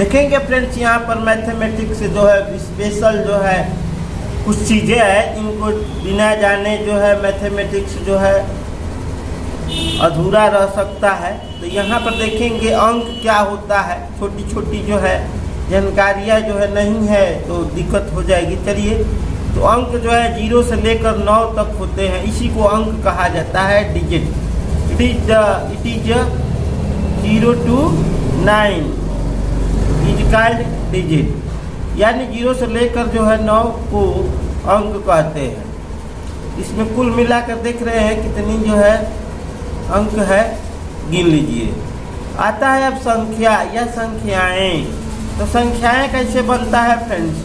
देखेंगे फ्रेंड्स, यहाँ पर मैथमेटिक्स जो है स्पेशल जो है कुछ चीज़ें हैं, इनको बिना जाने जो है मैथमेटिक्स जो है अधूरा रह सकता है। तो यहाँ पर देखेंगे अंक क्या होता है, छोटी छोटी जो है जानकारियाँ जो है नहीं है तो दिक्कत हो जाएगी। चलिए, तो अंक जो है 0 से लेकर 9 तक होते हैं, इसी को अंक कहा जाता है, digit. It is 0 to 9 is called digit, यानी 0 से लेकर जो है 9 को अंक कहते हैं। इसमें कुल मिलाकर देख रहे हैं कितनी जो है अंक है, गिन लीजिए। आता है अब संख्या या संख्याएं। तो संख्याएं कैसे बनता है फ्रेंड्स?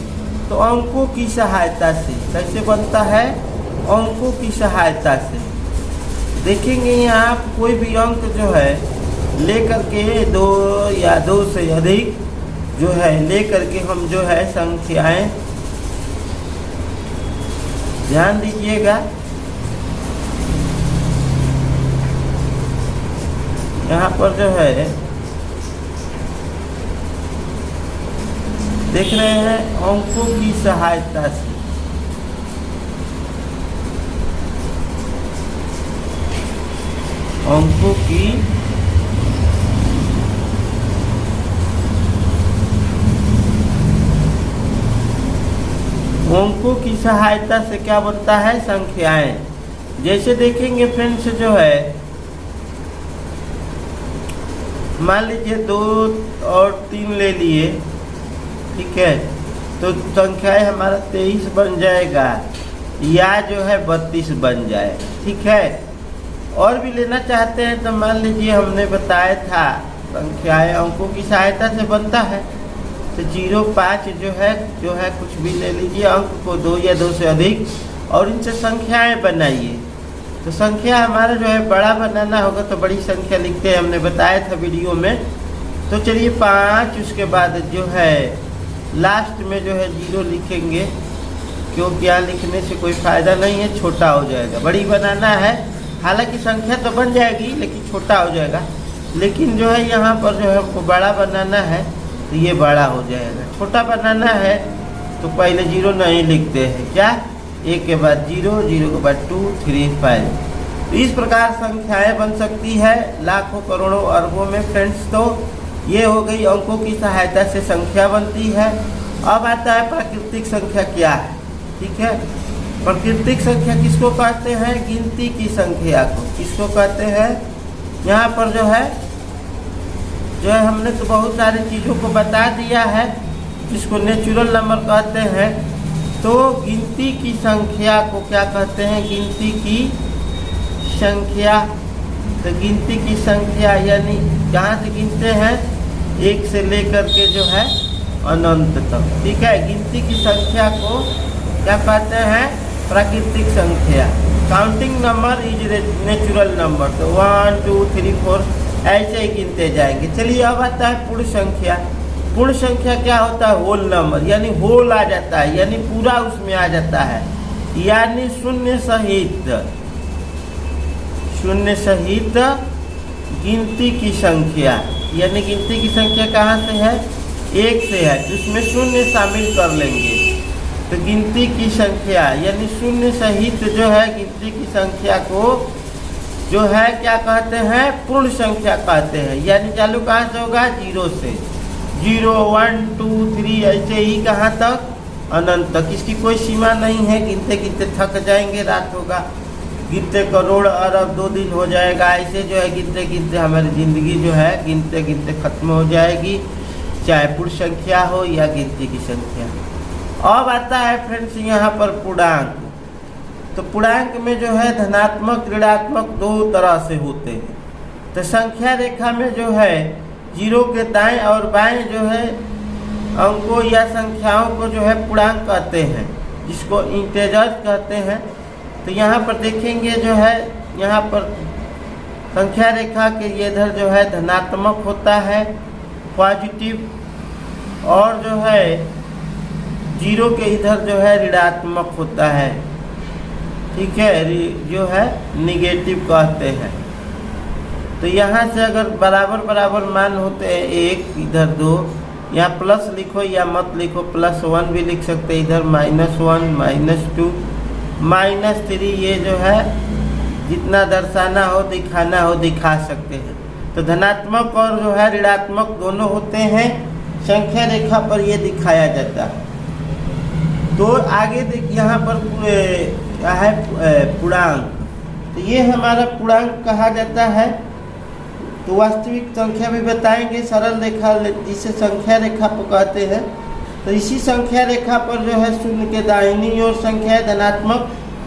तो अंकों की सहायता से। कैसे बनता है? अंकों की सहायता से। देखेंगे यहाँ कोई भी अंक जो है लेकर के 2 या 2 से अधिक जो है लेकर के हम जो है संख्याएं, ध्यान दीजिएगा, यहाँ पर जो है देख रहे हैं अंकों की सहायता से। अंकों की सहायता से क्या बनता है? संख्याएं। जैसे देखेंगे फ्रेंड्स जो है, मान लीजिए 2 और 3 ले लिए, ठीक है, तो संख्याएं हमारा 23 बन जाएगा या जो है 32 बन जाएगा, ठीक है। और भी लेना चाहते हैं तो मान लीजिए हमने बताया था संख्याएं अंकों की सहायता से बनता है, तो 0, 5 जो है कुछ भी ले लीजिए, अंक को 2 या 2 से अधिक और इनसे संख्याएं बनाइए। तो संख्या हमारा जो है बड़ा बनाना होगा तो बड़ी संख्या लिखते हैं, हमने बताया था वीडियो में। तो चलिए 5, उसके बाद जो है लास्ट में जो है 0 लिखेंगे, क्योंकि यहाँ लिखने से कोई फ़ायदा नहीं है, छोटा हो जाएगा। बड़ी बनाना है, हालांकि संख्या तो बन जाएगी लेकिन छोटा हो जाएगा। लेकिन जो है यहाँ पर जो है हमको बड़ा बनाना है तो ये बड़ा हो जाएगा। छोटा बनाना है तो पहले 0 नहीं लिखते हैं, क्या, 1 के बाद 0, 0 के बाद 2, 3, 5। तो इस प्रकार संख्याएं बन सकती है लाखों, करोड़ों, अरबों में फ्रेंड्स। तो ये हो गई अंकों की सहायता से संख्या बनती है। अब आता है प्राकृतिक संख्या क्या है, ठीक है। प्राकृतिक संख्या किसको कहते हैं? गिनती की संख्या को किसको कहते हैं? यहाँ पर जो है हमने तो बहुत सारी चीज़ों को बता दिया है, जिसको नेचुरल नंबर कहते हैं। तो गिनती की संख्या को क्या कहते हैं? गिनती की संख्या। तो गिनती की संख्या यानी जहाँ से गिनते हैं 1 से लेकर के जो है अनंत तक, ठीक है। गिनती की संख्या को क्या कहते हैं? प्राकृतिक संख्या। Counting number is natural number. तो 1, 2, 3, 4 ऐसे ही गिनते जाएंगे। चलिए अब आता है पूर्ण संख्या। पूर्ण संख्या क्या होता है? होल नंबर, यानी होल आ जाता है, यानी पूरा उसमें आ जाता है, यानी शून्य सहित गिनती की संख्या। यानी गिनती की संख्या कहाँ से है? 1 से है, उसमें शून्य शामिल कर लेंगे। तो गिनती की संख्या यानी शून्य सहित जो है गिनती की संख्या को जो है क्या कहते हैं? पूर्ण संख्या कहते हैं। यानी चालू कहाँ से होगा? 0 से। 0, 1, 2, 3 ऐसे ही कहाँ तक? अनंत तक। इसकी कोई सीमा नहीं है, गिनते गिनते थक जाएंगे, रात होगा, गिनते करोड़ अरब 2 दिन हो जाएगा। ऐसे जो है गिनते गिनते हमारी ज़िंदगी जो है गिनते गिनते खत्म हो जाएगी, चाहे पूर्ण संख्या हो या गिनती की संख्या। अब आता है फ्रेंड्स यहाँ पर पूर्णांक। तो पूर्णांक में जो है धनात्मक, ऋणात्मक 2 तरह से होते हैं। तो संख्या रेखा में जो है 0 के दाएं और बाएं जो है अंकों या संख्याओं को जो है पूर्णांक कहते हैं, जिसको इंटेजर्स कहते हैं। तो यहाँ पर देखेंगे जो है यहाँ पर संख्या रेखा के इधर जो है धनात्मक होता है, पॉजिटिव, और जो है 0 के इधर जो है ऋणात्मक होता है, ठीक है, जो है निगेटिव कहते हैं। तो यहाँ से अगर बराबर बराबर मान होते हैं, 1 इधर 2, यहाँ प्लस लिखो या मत लिखो, +1 भी लिख सकते, इधर -1 -2 -3, ये जो है जितना दर्शाना हो दिखाना हो दिखा सकते हैं। तो धनात्मक और जो है ऋणात्मक दोनों होते हैं, संख्या रेखा पर ये दिखाया जाता है। तो आगे देख यहाँ पर क्या है पूर्णांक, तो ये हमारा पूर्णांक कहा जाता है। तो वास्तविक संख्या भी बताएंगे, सरल रेखा जिसे संख्या रेखा पर कहते हैं। तो इसी संख्या रेखा पर जो है शून्य के दाहिनी ओर संख्या धनात्मक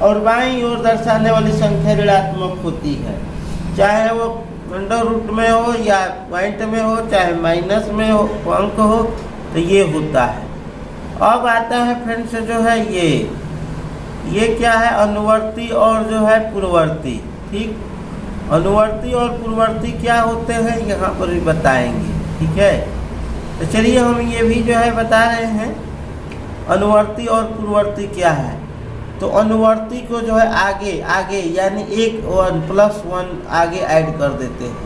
और बाईं ओर दर्शाने वाली संख्या ऋणात्मक होती है, चाहे वो अंडर रूट में हो या पॉइंट में हो, चाहे माइनस में हो, अंक हो, तो ये होता है। अब आता है फ्रेंड्स जो है ये क्या है, अनुवर्ती और जो है पूर्ववर्ती। ठीक, अनुवर्ती और पूर्ववर्ती क्या होते हैं यहाँ पर भी बताएंगे। ठीक है, तो चलिए हम ये भी जो है बता रहे हैं अनुवर्ती और पूर्ववर्ती क्या है। तो अनुवर्ती को जो है आगे यानी 1 आगे ऐड कर देते हैं।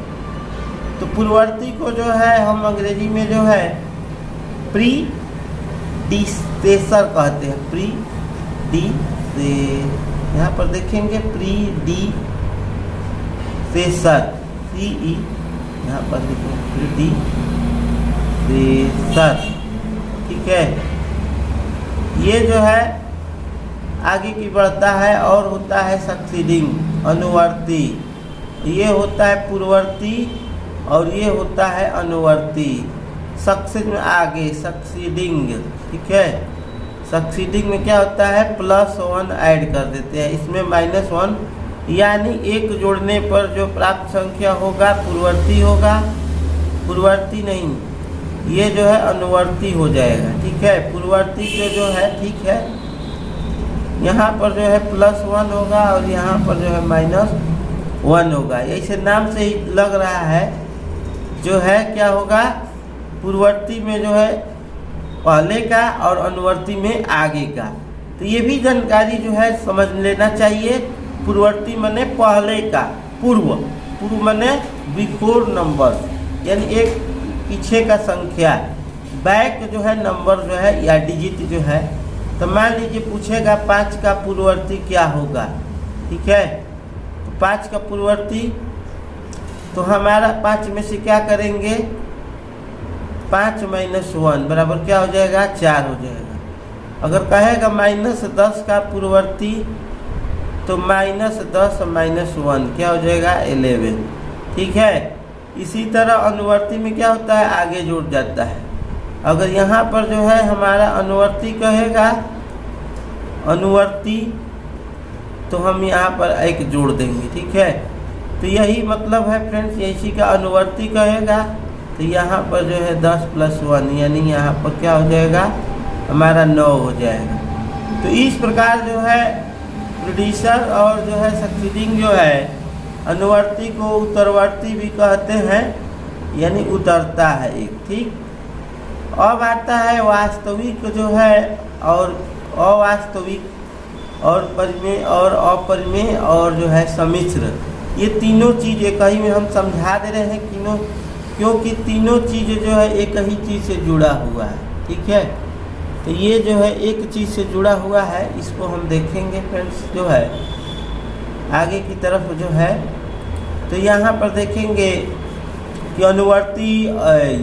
तो पूर्ववर्ती को जो है हम अंग्रेजी में जो है प्रीडिसेसर कहते हैं। यहाँ पर देखेंगे प्रीडिसेसर, CE यहाँ पर लिखें प्रीडिसेसर। ठीक है, ये जो है आगे की बढ़ता है और होता है सक्सीडिंग अनुवर्ती। ये होता है पूर्ववर्ती और ये होता है अनुवर्ती। सक्सीड में आगे सक्सीडिंग। ठीक है, सक्सीडिंग में क्या होता है, +1 ऐड कर देते हैं, इसमें -1 यानी 1 जोड़ने पर जो प्राप्त संख्या होगा पूर्ववर्ती होगा, पूर्ववर्ती नहीं, ये जो है अनुवर्ती हो जाएगा। ठीक है, पूर्ववर्ती जो है ठीक है, यहाँ पर जो है +1 होगा और यहाँ पर जो है -1 होगा। ऐसे नाम से ही लग रहा है जो है क्या होगा, पूर्ववर्ती में जो है पहले का और अनुवर्ती में आगे का। तो ये भी जानकारी जो है समझ लेना चाहिए। पूर्ववर्ती माने पहले का, पूर्व माने बिफोर नंबर, यानी एक पीछे का संख्या, बैक जो है नंबर जो है या डिजिट जो है। तो मान लीजिए पूछेगा 5 का पूर्ववर्ती क्या होगा। ठीक है, तो 5 का पूर्ववर्ती, तो हमारा 5 में से क्या करेंगे, 5 - 1 बराबर क्या हो जाएगा, 4 हो जाएगा। अगर कहेगा -10 का पूर्ववर्ती, तो -10 - 1 क्या हो जाएगा, 11। ठीक है, इसी तरह अनुवर्ती में क्या होता है, आगे जुड़ जाता है। अगर यहाँ पर जो है हमारा अनुवर्ती कहेगा अनुवर्ती, तो हम यहाँ पर 1 जोड़ देंगे। ठीक है, तो यही मतलब है फ्रेंड्स, इसी का अनुवर्ती कहेगा तो यहाँ पर जो है 10 + 1 यानी यहाँ पर क्या हो जाएगा, हमारा 9 हो जाएगा। तो इस प्रकार जो है प्रोड्यूसर और जो है सक्सीडिंग जो है अनुवर्ती को उत्तरवर्ती भी कहते हैं, यानी उतरता है एक। ठीक, अब आता है वास्तविक जो है और अवास्तविक और परिमेय और अपरिमेय और जो है सम्मिश्र। ये तीनों चीज़ एक ही में हम समझा दे रहे हैं क्योंकि तीनों चीज़ें जो है एक ही चीज़ से जुड़ा हुआ है। ठीक है, तो ये जो है एक चीज़ से जुड़ा हुआ है, इसको हम देखेंगे फ्रेंड्स जो है आगे की तरफ जो है। तो यहाँ पर देखेंगे कि अनुवर्ती,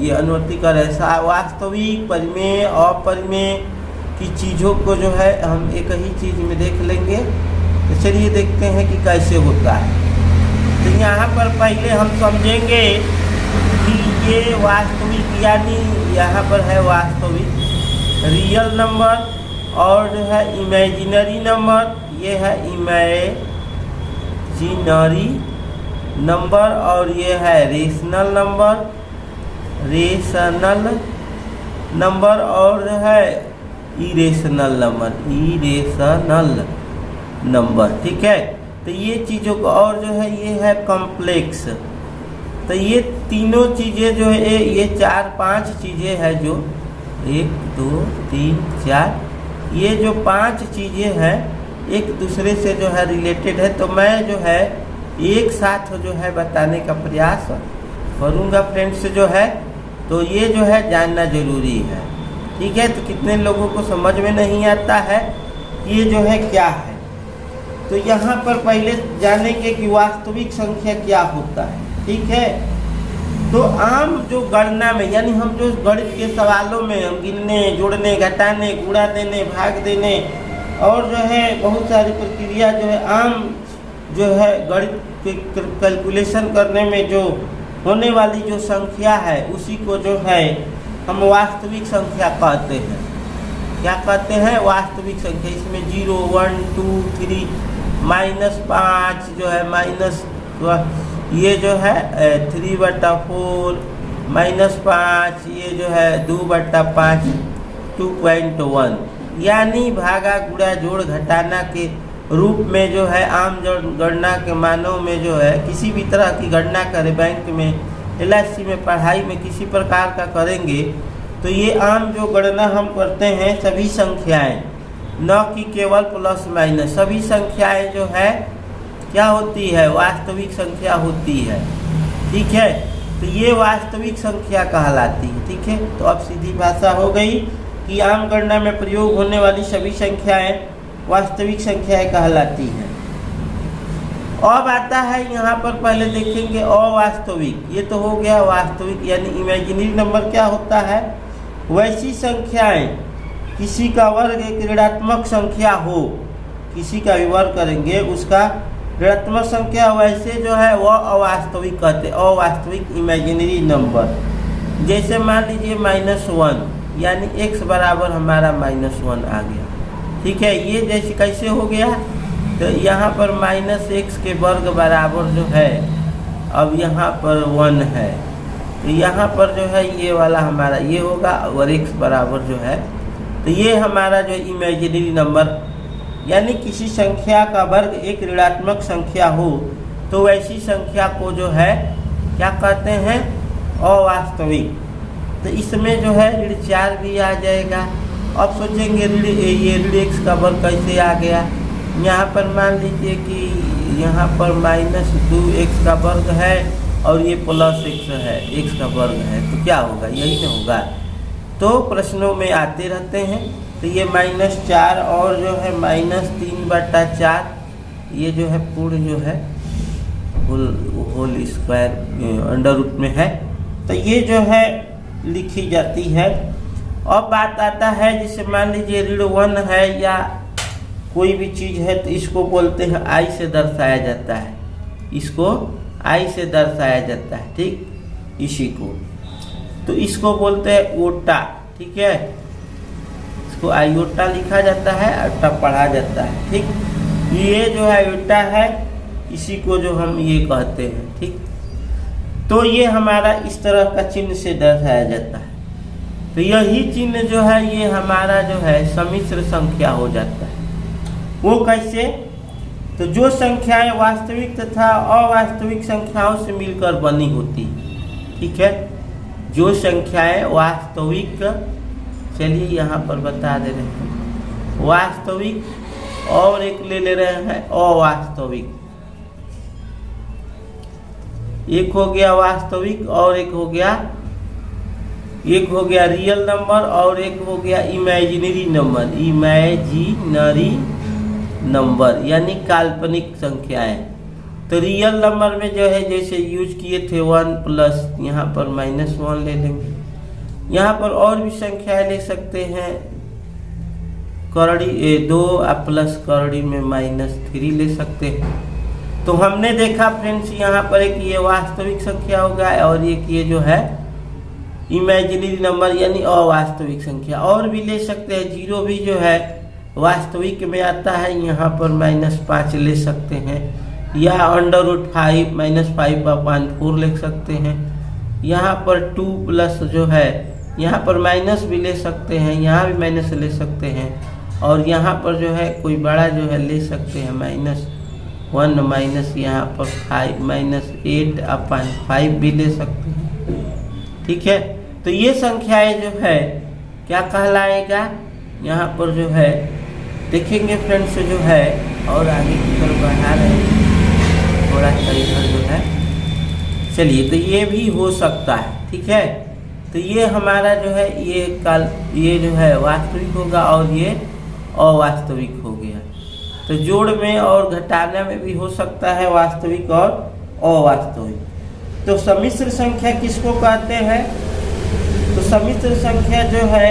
ये अनुवर्ती का रहा वास्तविक, परिमेय, अपरिमेय की चीज़ों को जो है हम एक ही चीज़ में देख लेंगे। तो चलिए देखते हैं कि कैसे होता है। तो यहाँ पर पहले हम समझेंगे कि ये वास्तविक यानी यहाँ पर है वास्तविक रियल नंबर और जो है इमेजिनरी नंबर, ये है इमेजिनरी नंबर और ये है रेशनल नंबर और जो है इरेशनल नंबर। ठीक है, तो ये चीज़ों को और जो है ये है कॉम्प्लेक्स। तो ये तीनों चीज़ें जो है ये 4-5 चीज़ें हैं, जो 1 2 3 4, ये जो 5 चीज़ें हैं एक दूसरे से जो है रिलेटेड है। तो मैं जो है एक साथ जो है बताने का प्रयास करूँगा फ्रेंड्स जो है। तो ये जो है जानना जरूरी है। ठीक है, तो कितने लोगों को समझ में नहीं आता है कि ये जो है क्या है। तो यहाँ पर पहले जानेंगे कि वास्तविक संख्या क्या होता है। ठीक है, तो आम जो गणना में, यानी हम जो गणित के सवालों में हम गिनने, जोड़ने, घटाने, गुणा देने, भाग देने और जो है बहुत सारी प्रक्रिया जो है आम जो है गणित के कैलकुलेशन करने में जो होने वाली जो संख्या है उसी को जो है हम वास्तविक संख्या कहते हैं। क्या कहते हैं? वास्तविक संख्या। इसमें 0, 1, 2, 3, -5 जो है माइनस, ये जो है 3/4, -5 ये जो है 2/5, 2.1, यानी भागा गुणा जोड़ घटाना के रूप में जो है आम गणना के मानों में जो है किसी भी तरह की गणना करें, बैंक में, LIC में, पढ़ाई में किसी प्रकार का करेंगे तो ये आम जो गणना हम करते हैं सभी संख्याएं, न कि केवल प्लस माइनस, सभी संख्याएं जो है क्या होती है? वास्तविक संख्या होती है। ठीक है, तो ये वास्तविक संख्या कहलाती है। ठीक है, तो अब सीधी भाषा हो गई कि आम गणना में प्रयोग होने वाली सभी संख्याएं वास्तविक संख्याएं कहलाती हैं। अब आता है यहाँ पर पहले देखेंगे अवास्तविक। ये तो हो गया वास्तविक, यानी इमेजिनरी नंबर क्या होता है? वैसी संख्याएं किसी का वर्ग एक ऋणात्मक संख्या हो, किसी का भी वर्ग करेंगे उसका ऋणात्मक संख्या, वैसे जो है वह अवास्तविक कहते हैं, अवास्तविक इमेजिनरी नंबर। जैसे मान लीजिए -1, यानी x बराबर हमारा -1 आ गया। ठीक है, ये जैसे कैसे हो गया? तो यहाँ पर -x के वर्ग बराबर जो है अब यहाँ पर 1 है, तो यहाँ पर जो है ये वाला हमारा ये होगा और x बराबर जो है, तो ये हमारा जो इमेजिनरी नंबर, यानी किसी संख्या का वर्ग एक ऋणात्मक संख्या हो तो वैसी संख्या को जो है क्या कहते हैं? अवास्तविक। तो इसमें जो है ऋण 4 भी आ जाएगा। अब सोचेंगे ये ऋण x का वर्ग कैसे आ गया? यहाँ पर मान लीजिए कि यहाँ पर -2x का वर्ग है और ये +x है, x का वर्ग है, तो क्या होगा? यही ना होगा। तो प्रश्नों में आते रहते हैं। तो ये -4 और जो है -3/4, ये जो है पूर्ण जो है होल स्क्वायर अंडर रूट में है, तो ये जो है लिखी जाती है। अब बात आता है जैसे मान लीजिए ऋण 1 है या कोई भी चीज़ है तो इसको बोलते हैं I से दर्शाया जाता है, इसको I से दर्शाया जाता है। ठीक, इसी को तो इसको बोलते हैं ओटा। ठीक है, इसको आयोटा लिखा जाता है, अट्टा पढ़ा जाता है। ठीक, ये जो आयोटा है इसी को जो हम ये कहते हैं। ठीक, तो ये हमारा इस तरह का चिन्ह से दर्शाया जाता है। तो यही चिन्ह जो है ये हमारा जो है सम्मिश्र संख्या हो जाता है। वो कैसे? तो जो संख्याएं वास्तविक तथा अवास्तविक संख्याओं से मिलकर बनी होती है। ठीक है, जो संख्याएं वास्तविक, चलिए यहाँ पर बता दे रहे हैं, वास्तविक और एक ले रहे हैं अवास्तविक। एक हो गया वास्तविक और एक हो गया रियल नंबर और एक हो गया इमेजिनरी नंबर। इमेजिनरी नंबर यानी काल्पनिक संख्याएं। तो रियल नंबर में जो है जैसे यूज किए थे 1 प्लस, यहाँ पर -1 ले लेंगे। यहाँ पर और भी संख्याएं ले सकते हैं, करड़ी 2 प्लस करड़ी में -3 ले सकते हैं। तो हमने देखा फ्रेंड्स यहाँ पर एक ये वास्तविक संख्या होगा और एक ये जो है इमेजिनरी नंबर यानी अवास्तविक संख्या। और भी ले सकते हैं, 0 भी जो है वास्तविक में आता है, यहाँ पर -5 ले सकते हैं, या √5 -5/4 ले सकते हैं। यहाँ पर 2 प्लस जो है यहाँ पर माइनस भी ले सकते हैं, यहाँ भी माइनस ले सकते हैं, और यहाँ पर जो है कोई बड़ा जो है ले सकते हैं -1 माइनस यहाँ पर 5 -8/5 भी ले सकते हैं। ठीक है, तो ये संख्याएं जो है क्या कहलाएगा? यहाँ पर जो है देखेंगे फ्रेंड्स जो है, और आगे की तरफ बढ़ा रहे हैं थोड़ा सा इधर जो है। चलिए, तो ये भी हो सकता है। ठीक है, तो ये हमारा जो है ये जो है वास्तविक होगा और ये अवास्तविक हो गया। तो जोड़ में और घटाने में भी हो सकता है वास्तविक और अवास्तविक। तो सम्मिश्र संख्या किसको कहते हैं? तो सम्मिश्र संख्या जो है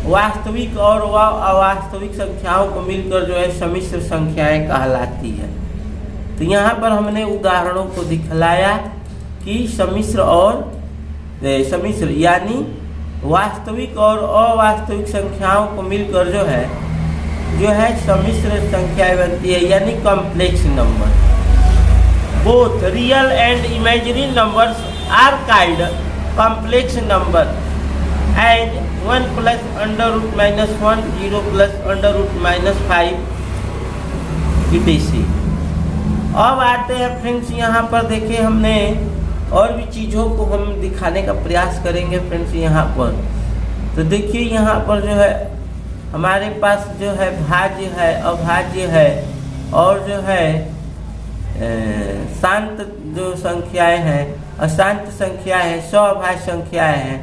वास्तविक और अवास्तविक संख्याओं को मिलकर जो है सम्मिश्र संख्याएं कहलाती है। तो यहाँ पर हमने उदाहरणों को दिखलाया कि सम्मिश्र यानी वास्तविक और अवास्तविक संख्याओं को मिलकर जो है सम्मिश्र संख्या बनती है, यानी complex number. Both real and imaginary numbers are called complex number and 1 + √-1 0 + √-5 etc। अब आते हैं फ्रेंड्स, यहाँ पर देखिए हमने और भी चीज़ों को हम दिखाने का प्रयास करेंगे फ्रेंड्स। यहाँ पर तो देखिए यहाँ पर जो है हमारे पास जो है भाज्य है, अभाज्य है और जो है शांत जो संख्याएं हैं, अशांत संख्याएं हैं, स्वाभाज्य संख्याएं हैं।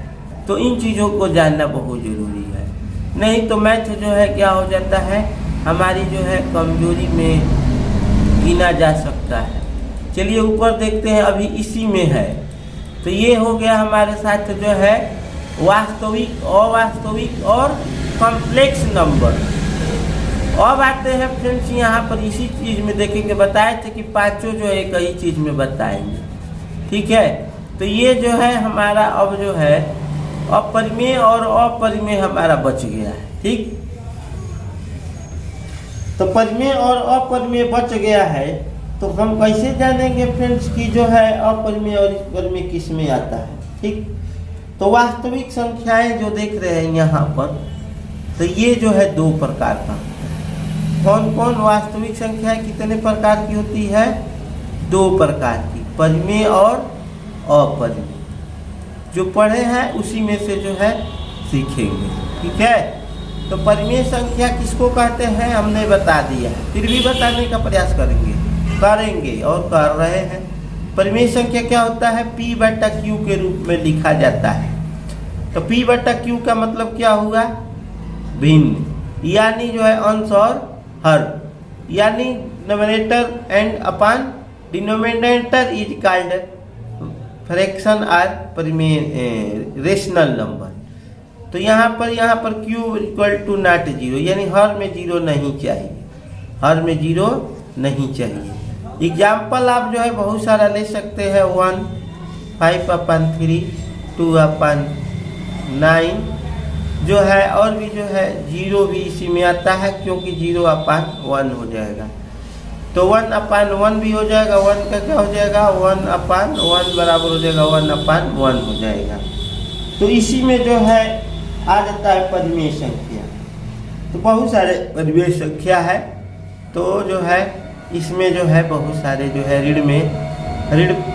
तो इन चीज़ों को जानना बहुत ज़रूरी है, नहीं तो मैथ जो है क्या हो जाता है, हमारी जो है कमजोरी में गिना जा सकता है। चलिए ऊपर देखते हैं, अभी इसी में है। तो ये हो गया हमारे साथ जो है वास्तविक, अवास्तविक और कॉम्प्लेक्स नंबर। अब आते हैं फ्रेंड्स यहाँ पर इसी चीज़ में देखेंगे, बताए थे कि पांचों जो है एक ही चीज़ में बताएंगे, ठीक है। तो ये जो है हमारा अब जो है अपरिमेय और अपरिमेय हमारा बच गया है, ठीक। तो परिमेय और अपरिमेय बच गया है, तो हम कैसे जानेंगे फ्रेंड्स कि जो है अपरिमेय और परिमेय किस में आता है, ठीक। तो वास्तविक संख्याएं जो देख रहे हैं यहाँ पर, तो ये जो है 2 प्रकार का। कौन कौन वास्तविक संख्याएं कितने प्रकार की होती है? 2 प्रकार की, परिमेय और अपरिमेय। जो पढ़े हैं उसी में से जो है सीखेंगे, ठीक है। तो परिमेय संख्या किसको कहते हैं हमने बता दिया है, फिर भी बताने का प्रयास करेंगे और कर रहे हैं। परिमेय संख्या क्या होता है? P/Q के रूप में लिखा जाता है। तो P/Q का मतलब क्या हुआ? भिन्न, यानी जो है अंश और हर, यानी numerator and upon denominator is called fraction or परिमेय रेशनल नंबर। तो यहाँ पर Q = not 0, यानी हर में 0 नहीं चाहिए, हर में 0 नहीं चाहिए। एग्जाम्पल आप जो है बहुत सारा ले सकते हैं, 1, 5/3, 2/9 जो है, और भी जो है 0 भी इसी में आता है, क्योंकि 0/1 हो जाएगा। तो 1/1 भी हो जाएगा, 1 का क्या हो जाएगा? 1/1 बराबर हो जाएगा 1/1 हो जाएगा। तो इसी में जो है आ जाता है परिमेय संख्या। तो बहुत सारे परिमेय संख्या है, तो जो है इसमें जो है बहुत सारे जो है ऋण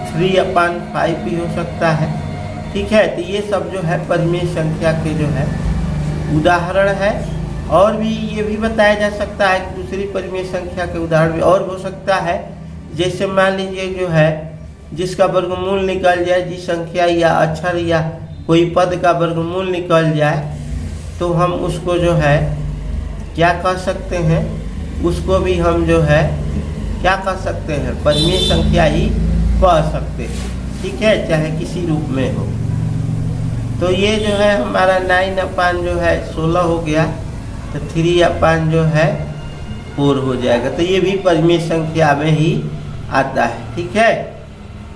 3/5 भी हो सकता है, ठीक है। तो ये सब जो है परिमेय संख्या के जो है उदाहरण है। और भी ये भी बताया जा सकता है कि दूसरी परिमेय संख्या के उदाहरण भी और हो सकता है। जैसे मान लीजिए जो है जिसका वर्गमूल निकल जाए, जिस संख्या या अक्षर या कोई पद का वर्गमूल निकल जाए, तो हम उसको जो है क्या कह सकते हैं, उसको भी हम जो है क्या कह सकते हैं, परिमेय संख्या ही कह सकते हैं, ठीक है, चाहे किसी रूप में हो। तो ये जो है हमारा 9/5 जो है 16 हो गया, तो 3/5 जो है 4 हो जाएगा। तो ये भी परिमेय संख्या में ही आता है, ठीक है।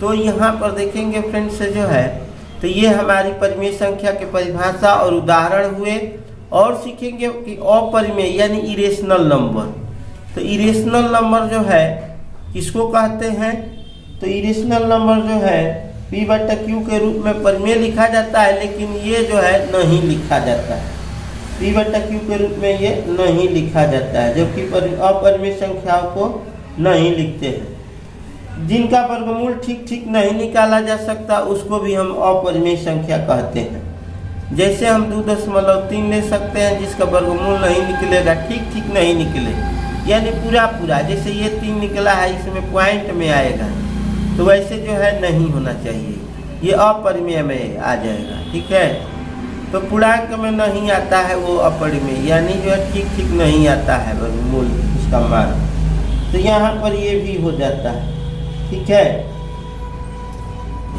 तो यहाँ पर देखेंगे फ्रेंड्स जो है, तो ये हमारी परिमेय संख्या के परिभाषा और उदाहरण हुए। और सीखेंगे कि अपरिमेय यानी इरेशनल नंबर। तो इरेशनल नंबर जो है किसको कहते हैं? तो इरेशनल नंबर जो है P/Q के रूप में परिमेय लिखा जाता है, लेकिन ये जो है नहीं लिखा जाता है। P/Q के रूप में ये नहीं लिखा जाता है, जबकि अपरिमेय संख्याओं को नहीं लिखते हैं। जिनका वर्गमूल ठीक नहीं निकाला जा सकता उसको भी हम अपरिमेय संख्या कहते हैं। जैसे हम 2.3 ले सकते हैं, जिसका वर्गमूल नहीं निकलेगा, ठीक नहीं निकले, यानी पूरा, जैसे ये 3 निकला है इसमें पॉइंट में आएगा, तो वैसे जो है नहीं होना चाहिए, ये अपरिमेय में आ जाएगा। ठीक है। तो पूर्णांक में नहीं आता है वो अपरिमेय, यानी जो है ठीक ठीक नहीं आता है वर्गमूल उसका मान, तो यहाँ पर ये भी हो जाता है। ठीक है,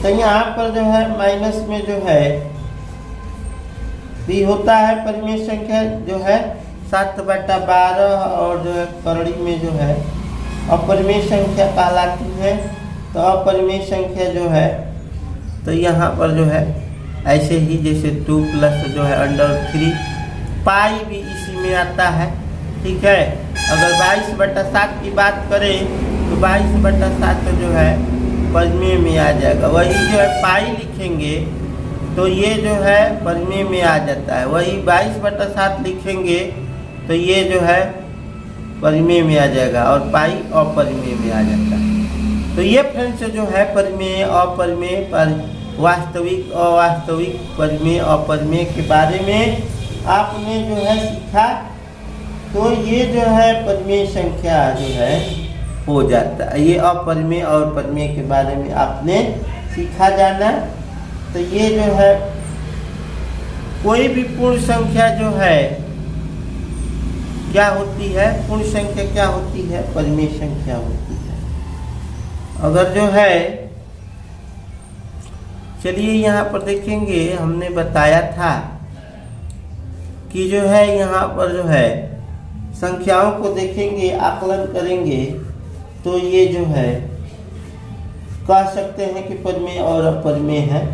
तो यहाँ पर जो है माइनस में जो है भी होता है परिमेय संख्या जो है 7/12, और जो है करड़ी में जो है अपरिमेय संख्या कहलाती है। तो अपरिमेय संख्या जो है तो यहाँ पर जो है ऐसे ही जैसे 2 प्लस जो है √3 पाई भी इसी में आता है। ठीक है, अगर 22/7 की बात करें तो 22/7 जो है परिमेय में आ जाएगा। वही जो है पाई लिखेंगे तो ये जो है परिमेय में आ जाता है। वही 22/7 लिखेंगे तो ये जो है परिमेय में आ जाएगा, और पाई अपरिमेय में आ जाता है। तो ये फ्रेंड्स जो है परिमेय अपरिमेय पर वास्तविक अवास्तविक परिमेय अपरिमेय के बारे में आपने जो है सीखा। तो ये जो है परिमेय संख्या जो है हो जाता है, ये अपरिमेय और परिमेय के बारे में आपने सीखा जाना। तो ये जो है कोई भी पूर्ण संख्या जो है क्या होती है, पूर्ण संख्या क्या होती है, परिमेय संख्या होती है। अगर जो है चलिए यहाँ पर देखेंगे, हमने बताया था कि जो है यहाँ पर जो है संख्याओं को देखेंगे, आकलन करेंगे तो ये जो है कह सकते हैं कि परिमेय और अपरिमेय है।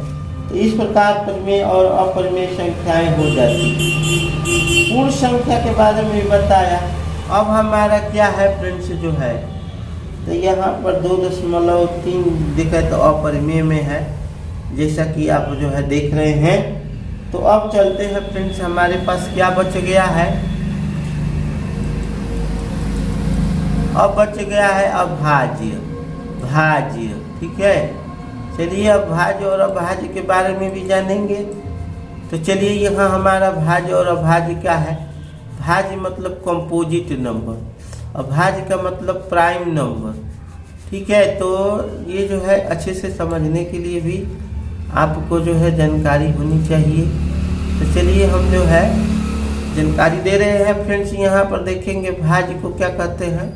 तो इस प्रकार परिमेय और अपरिमेय संख्याएं हो जाती हैं। पूर्ण संख्या के बारे में बताया। अब हमारा क्या है फ्रेंड्स जो है, तो यहाँ पर 2.3 दिखा तो अपरिमेय में है, जैसा कि आप जो है देख रहे हैं। तो अब चलते हैं फ्रेंड्स, हमारे पास क्या बच गया है, अब बच गया है अभाज्य, भाज्य। ठीक है, चलिए अब भाज्य और अभाज्य के बारे में भी जानेंगे। तो चलिए यहाँ हमारा भाज्य और अभाज्य क्या है। भाज्य मतलब कंपोजिट नंबर, अभाज्य का मतलब प्राइम नंबर। ठीक है, तो ये जो है अच्छे से समझने के लिए भी आपको जो है जानकारी होनी चाहिए। तो चलिए हम जो है जानकारी दे रहे हैं फ्रेंड्स। यहाँ पर देखेंगे भाज्य को क्या कहते हैं,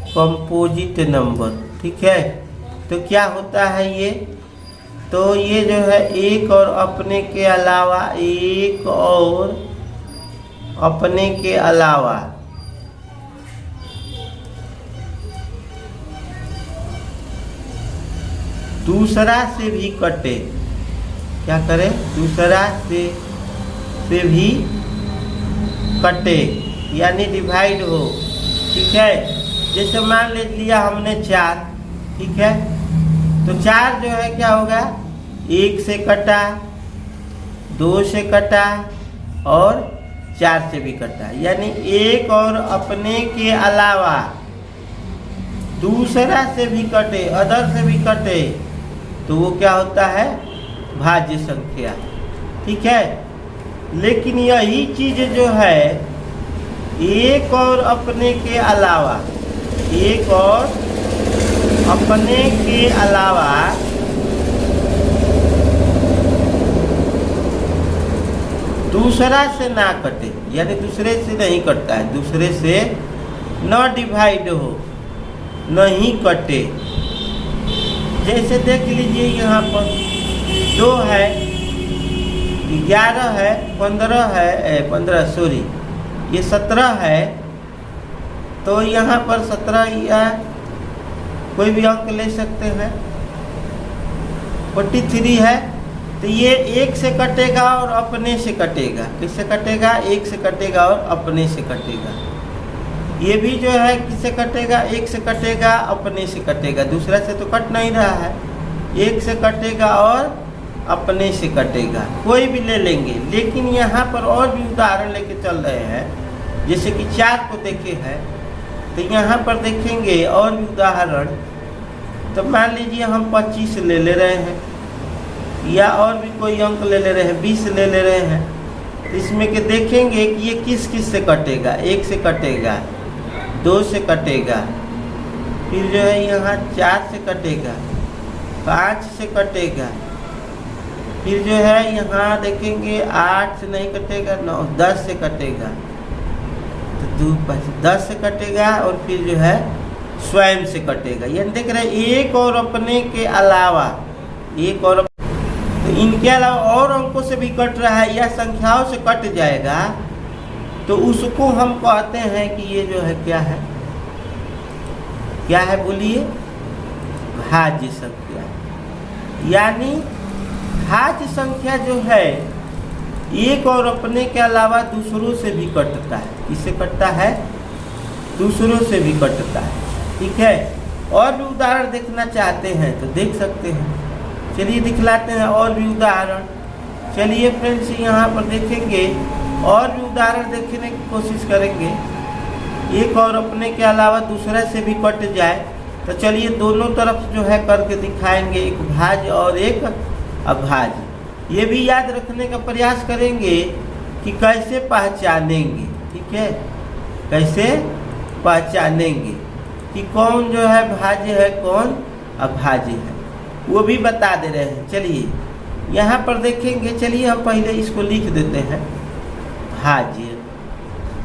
कंपोजिट नंबर। ठीक है, तो क्या होता है ये, तो ये जो है एक और अपने के अलावा, एक और अपने के अलावा दूसरा से भी कटे, क्या करें, दूसरा से भी कटे, यानी डिवाइड हो। ठीक है, जैसे मान लिया हमने 4, ठीक है, तो 4 जो है क्या होगा, 1 से कटा, 2 से कटा और 4 से भी कटा, यानी एक और अपने के अलावा दूसरा से भी कटे, अदर से भी कटे, तो वो क्या होता है, भाज्य संख्या। ठीक है, लेकिन यही चीज जो है एक और अपने के अलावा, एक और अपने के अलावा दूसरा से ना कटे, यानी दूसरे से नहीं कटता है, दूसरे से न डिवाइड हो, नहीं कटे। जैसे देख लीजिए यहाँ पर 2 है, 11 है, 15 सॉरी ये 17 है। तो यहाँ पर 17 या कोई भी अंक ले सकते हैं, 43 है, तो ये 1 से कटेगा और अपने से कटेगा। किससे कटेगा, 1 से कटेगा और अपने से कटेगा। ये भी जो है किससे कटेगा, 1 से कटेगा, अपने से कटेगा, दूसरा से तो कट नहीं रहा है, 1 से कटेगा और अपने से कटेगा, कोई भी ले लेंगे। लेकिन यहाँ पर और भी उदाहरण लेके चल रहे हैं, जैसे कि 4 को देखे हैं, तो यहाँ पर देखेंगे और भी उदाहरण। तो मान लीजिए हम 25 ले रहे हैं, या और भी कोई अंक ले रहे हैं, 20 ले रहे हैं, तो इसमें के देखेंगे कि ये किस किस से कटेगा, 1 से कटेगा, 2 से कटेगा, फिर जो है यहाँ 4 से कटेगा, 5 से कटेगा, फिर जो है यहाँ देखेंगे 8 से नहीं कटेगा, 9 10 से कटेगा, तो 2 5 10 से कटेगा और फिर जो है स्वयं से कटेगा। यानी देख रहे हैं एक और अपने के अलावा, एक और तो इनके अलावा और अंकों से भी कट रहा है या संख्याओं से कट जाएगा, तो उसको हम कहते हैं कि ये जो है क्या है, क्या है बोलिए, भाज्य संख्या। यानी भाज्य संख्या जो है एक और अपने के अलावा दूसरों से भी कटता है। किससे कटता है? दूसरों से भी कटता है। ठीक है, और भी उदाहरण देखना चाहते हैं तो देख सकते हैं। चलिए दिखलाते हैं और भी उदाहरण। चलिए फ्रेंड्स यहाँ पर देखेंगे और भी उदाहरण देखने की कोशिश करेंगे। एक और अपने के अलावा दूसरे से भी कट जाए तो चलिए दोनों तरफ जो है करके दिखाएंगे, एक भाज्य और एक अभाज्य। ये भी याद रखने का प्रयास करेंगे कि कैसे पहचानेंगे। ठीक है, कैसे पहचानेंगे कि कौन जो है भाज्य है कौन अभाज्य है, वो भी बता दे रहे हैं। चलिए यहाँ पर देखेंगे, चलिए हम पहले इसको लिख देते हैं भाज्य।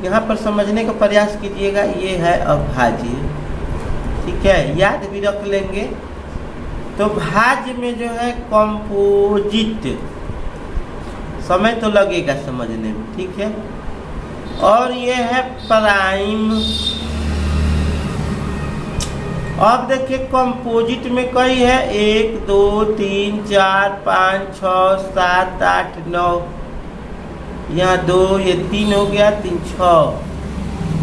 यहाँ पर समझने का प्रयास कीजिएगा, ये है अभाज्य। ठीक है, याद भी रख लेंगे। तो भाज्य में जो है कंपोजिट, समय तो लगेगा समझने में। ठीक है, और ये है प्राइम। अब देखिए कंपोजिट में कई है, 1 2 3 4 5 6 7 8 9, यहाँ 2, ये 3 हो गया, 3 6।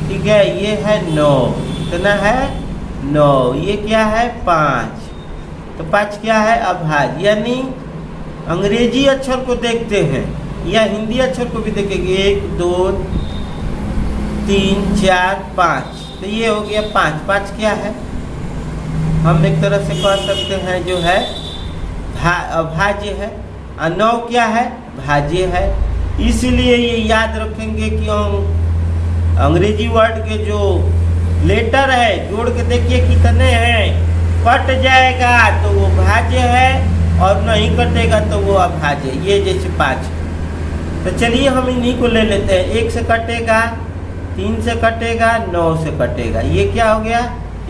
ठीक है, ये है 9, कितना है 9, ये क्या है 5, तो 5 क्या है अभाज्य। यानी अंग्रेजी अक्षर को देखते हैं या हिंदी अक्षर को भी देखेंगे, 1 2 3 4 5, तो ये हो गया 5। 5 क्या है, हम एक तरह से कह सकते हैं जो है अभाज्य है, और 9 क्या है भाज्य है। इसलिए ये याद रखेंगे कि अंग्रेजी वर्ड के जो लेटर है जोड़ के देखिए कितने हैं, कट जाएगा तो वो भाज्य है और नहीं कटेगा तो वो अभाज्य। ये जैसे 5, तो चलिए हम इन्हीं को ले लेते हैं। 1 से कटेगा, 3 से कटेगा, 9 से कटेगा। ये क्या हो गया,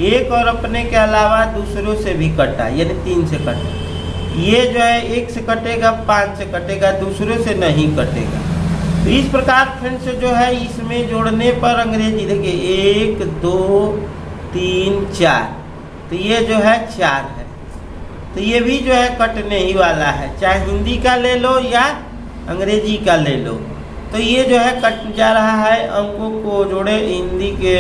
एक और अपने के अलावा दूसरों से भी कटा, यानी 3 से कटा। ये जो है 1 से कटेगा, 5 से कटेगा, दूसरों से नहीं कटेगा। तो इस प्रकार फ्रेंड्स जो है इसमें जोड़ने पर अंग्रेजी देखिए 1 2 3 4, तो ये जो है 4 है। तो ये भी जो है कटने ही वाला है, चाहे हिंदी का ले लो या अंग्रेजी का ले लो। तो ये जो है कट जा रहा है। अंकों को जोड़े, हिंदी के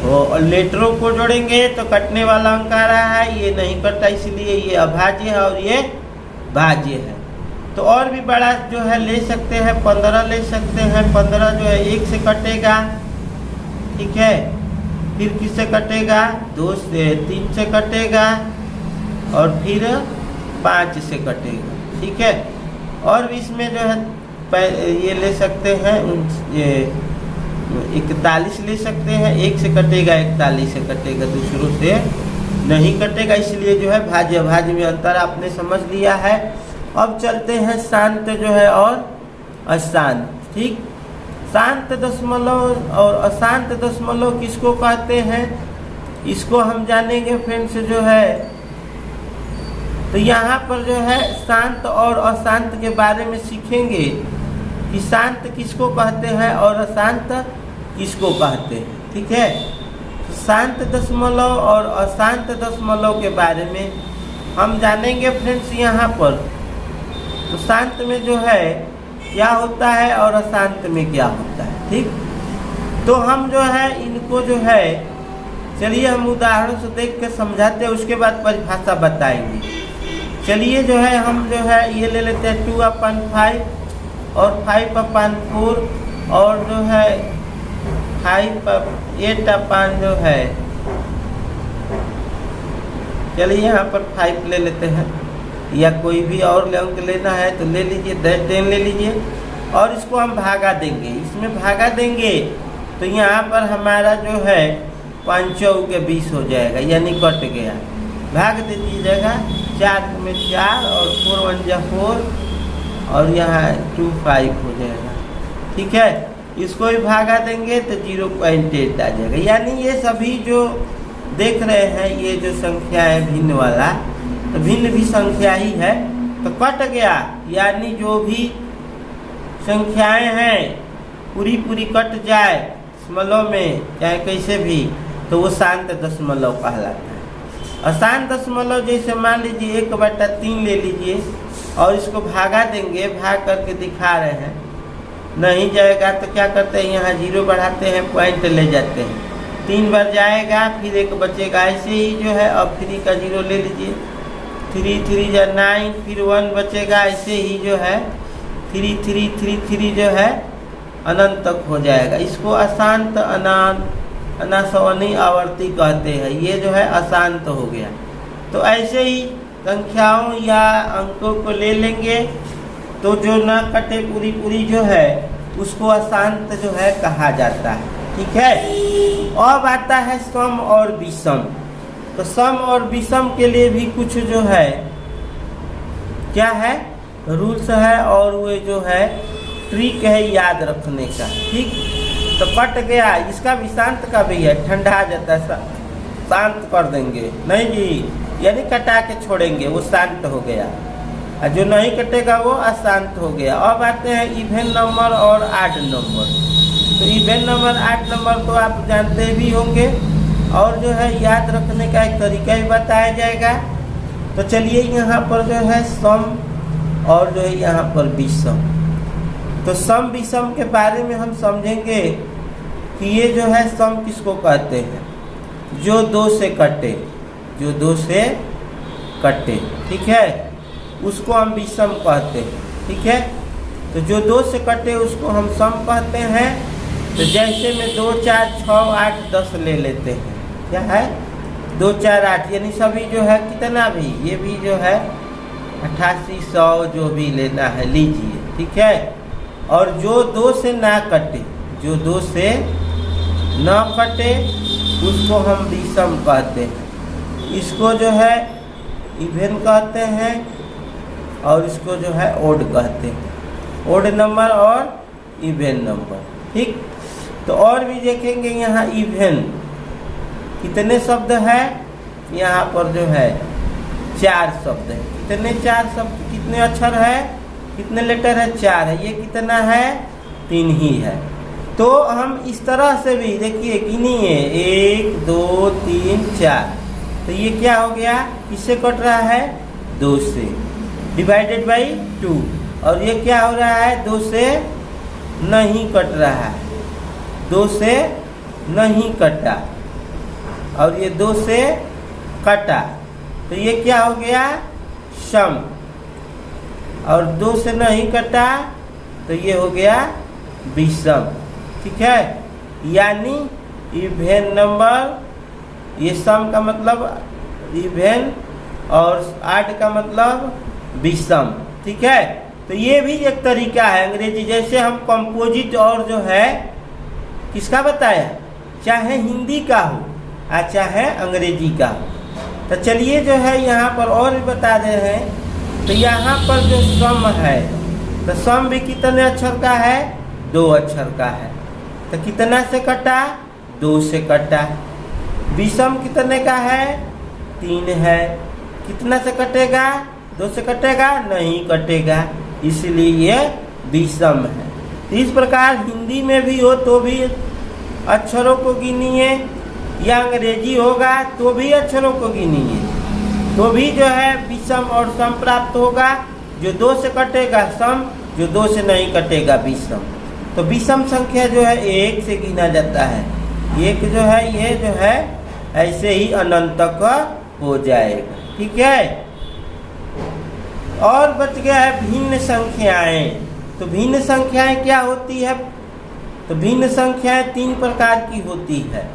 और लेटरों को जोड़ेंगे तो कटने वाला अंक आ रहा है, ये नहीं कटा, इसलिए ये अभाज्य है और ये भाज्य है। तो और भी बड़ा जो है ले सकते हैं, 15 ले सकते हैं। 15 जो है 1 से कटेगा, ठीक है, फिर किससे कटेगा, 2 से 3 से कटेगा और फिर 5 से कटेगा। ठीक है, और भी इसमें जो है ये ले सकते हैं, ये 41 ले सकते हैं। 1 से कटेगा, 41 से कटेगा, दूसरों से नहीं कटेगा। इसलिए जो है भाज्य अभाज्य में अंतर आपने समझ लिया है। अब चलते हैं शांत जो है और अशांत। ठीक, शांत दशमलव और अशांत दशमलव किसको कहते हैं, इसको हम जानेंगे फ्रेंड्स जो है। तो यहाँ पर जो है शांत और अशांत के बारे में सीखेंगे कि शांत किसको कहते हैं और अशांत किसको कहते हैं। ठीक है, शांत दशमलव और अशांत दशमलव के बारे में हम जानेंगे फ्रेंड्स यहाँ पर। तो शांत में जो है क्या होता है और अशांत में क्या होता है। ठीक, तो हम जो है इनको जो है, चलिए हम उदाहरण से देख के समझाते हैं, उसके बाद परिभाषा बताएंगे। चलिए जो है हम जो है ये ले लेते हैं 2/5 और 5/4 और जो है 8/5 जो है, चलिए यहाँ पर 5 ले लेते हैं, या कोई भी और अंक लेना है तो ले लीजिए, 10 ले लीजिए और इसको हम भागा देंगे। इसमें भागा देंगे तो यहाँ पर हमारा जो है 5 के 20 हो जाएगा, यानी कट गया। भाग दीजिएगा 4 में 4 और 4 1 जा 4 और यहाँ 2 5 हो जाएगा। ठीक है, इसको भी भागा देंगे तो 0.8 आ जाएगा। यानी ये सभी जो देख रहे हैं ये जो संख्या है भिन्न वाला, तो भिन्न भी संख्या ही है, तो कट गया। यानी जो भी संख्याएं हैं पूरी कट जाए दशमलव में चाहे कैसे भी, तो वो शांत दशमलव कहलाता है। अशांत दशमलव जैसे मान लीजिए 1/3 ले लीजिए और इसको भागा देंगे, भाग करके दिखा रहे हैं, नहीं जाएगा तो क्या करते हैं, यहाँ 0 बढ़ाते हैं, पॉइंट ले जाते हैं, 3 बार जाएगा, फिर 1 बचेगा। ऐसे ही जो है अब 3 का 0 ले लीजिए, 3 3 जा 9, फिर 1 बचेगा। ऐसे ही जो है 3 3 3 3 जो है अनंत तक हो जाएगा। इसको अशांत अनासवनी आवर्ती कहते हैं। ये जो है अशांत हो गया। तो ऐसे ही संख्याओं या अंकों को ले लेंगे तो जो ना कटे पूरी जो है उसको अशांत जो है कहा जाता है। ठीक है, अब आता है सम और विषम। तो सम और विषम के लिए भी कुछ जो है क्या है, रूल्स है और वो जो है ट्रिक है याद रखने का। ठीक, तो कट गया, इसका भी शांत का भी है, ठंडा जाता है, शांत कर देंगे नहीं जी, यानी कटा के छोड़ेंगे, वो शांत हो गया। और जो नहीं कटेगा वो अशांत हो गया। अब आते हैं इवेन नंबर और आड नंबर। तो इवेन नंबर 8 नंबर तो आप जानते भी होंगे और जो है याद रखने का एक तरीका भी बताया जाएगा। तो चलिए यहाँ पर जो है सम और जो है यहाँ पर विषम। तो सम विषम के बारे में हम समझेंगे कि ये जो है सम किसको कहते हैं, जो 2 से कटे, जो 2 से कटे। ठीक है, उसको हम विषम कहते हैं। ठीक है, तो जो 2 से कटे उसको हम सम कहते हैं। तो जैसे में 2 4 6 8 10 ले लेते हैं, क्या है 2 4 8, यानी सभी जो है कितना भी, ये भी जो है 88 100 जो भी लेना है लीजिए। ठीक है, और जो 2 से ना कटे, जो 2 से ना कटे उसको हम विषम कहते हैं। इसको जो है इवेन कहते हैं और इसको जो है ओड कहते हैं, ओड नंबर और इवेन नंबर। ठीक, तो और भी देखेंगे यहाँ इवेन कितने शब्द है, यहाँ पर जो है 4 शब्द है। कितने 4 शब्द, कितने अक्षर है, कितने लेटर है, 4 है। ये कितना है, 3 ही है। तो हम इस तरह से भी देखिए गिनिए 1 2 3 4, तो ये क्या हो गया, किससे कट रहा है, 2 से, डिवाइडेड बाई 2। और ये क्या हो रहा है, 2 से नहीं कट रहा है, 2 से नहीं कटा और ये 2 से कटा, तो ये क्या हो गया, सम। और 2 से नहीं कटा तो ये हो गया विषम। ठीक है, यानी इवेन नंबर, ये सम का मतलब इवेन और आड का मतलब विषम। ठीक है, तो ये भी एक तरीका है अंग्रेजी, जैसे हम कंपोजिट और जो है किसका बताया, चाहे हिंदी का हो या चाहे अंग्रेजी का हो। तो चलिए जो है यहाँ पर और भी बता दे रहे हैं। तो यहाँ पर जो सम है, तो सम भी कितने अक्षर का है, 2 अक्षर का है। तो कितना से कटा, 2 से कटा। विषम कितने का है, 3 है। कितना से कटेगा, 2 से कटेगा, नहीं कटेगा, इसलिए ये विषम है। तो इस प्रकार हिंदी में भी हो तो भी अक्षरों को गिनिए, या अंग्रेजी होगा तो भी अक्षरों को गिनिए, तो भी जो है विषम और सम प्राप्त होगा। जो 2 से कटेगा सम, जो 2 से नहीं कटेगा विषम। तो विषम संख्या जो है 1 से गिना जाता है। 1 जो है ये जो है ऐसे ही अनंत तक हो जाएगा। ठीक है, और बच गया है भिन्न संख्याएं। तो भिन्न संख्याएं क्या होती है, तो भिन्न संख्याएं 3 प्रकार की होती है।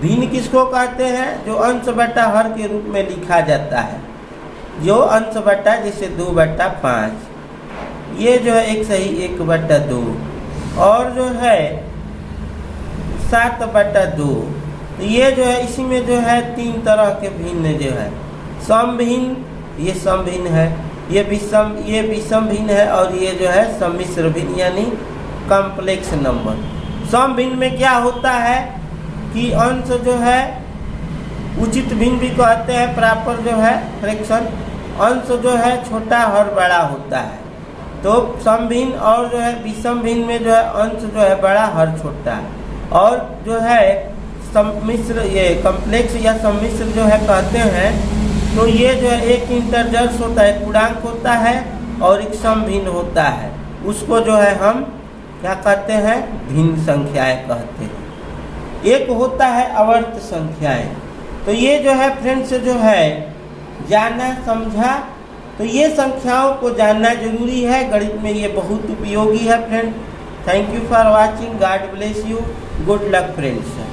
भिन्न किसको कहते हैं, जो अंश बटा हर के रूप में लिखा जाता है। जो अंश बटा जैसे 2/5, ये जो है एक सही 1/2, और जो है 7/2। ये जो है इसी में जो है 3 तरह के भिन्न जो है, सम भिन्न, ये सम भिन्न है, ये विषम भिन्न है, और ये जो है सम्मिश्र भिन्न यानी कॉम्प्लेक्स नंबर। सम भिन्न में क्या होता है कि अंश जो है उचित भिन्न भी कहते हैं, प्रॉपर जो है फ्रैक्शन, अंश जो है छोटा और बड़ा होता है। तो सम भिन्न और जो है विषम भिन्न में जो है अंश जो है बड़ा और छोटा है, और जो है सम्मिश्र ये कॉम्प्लेक्स या सम्मिश्र जो है कहते हैं, तो ये जो है एक इंटरजर्स होता है, पूर्णांक होता है, और एक सम भिन्न होता है, उसको जो है हम क्या कहते हैं, भिन्न संख्याएं कहते हैं। एक होता है अवर्त संख्याएं। तो ये जो है फ्रेंड्स जो है जाना समझा, तो ये संख्याओं को जानना जरूरी है, गणित में ये बहुत उपयोगी है friend. Thank you for watching, God bless you, good luck friends.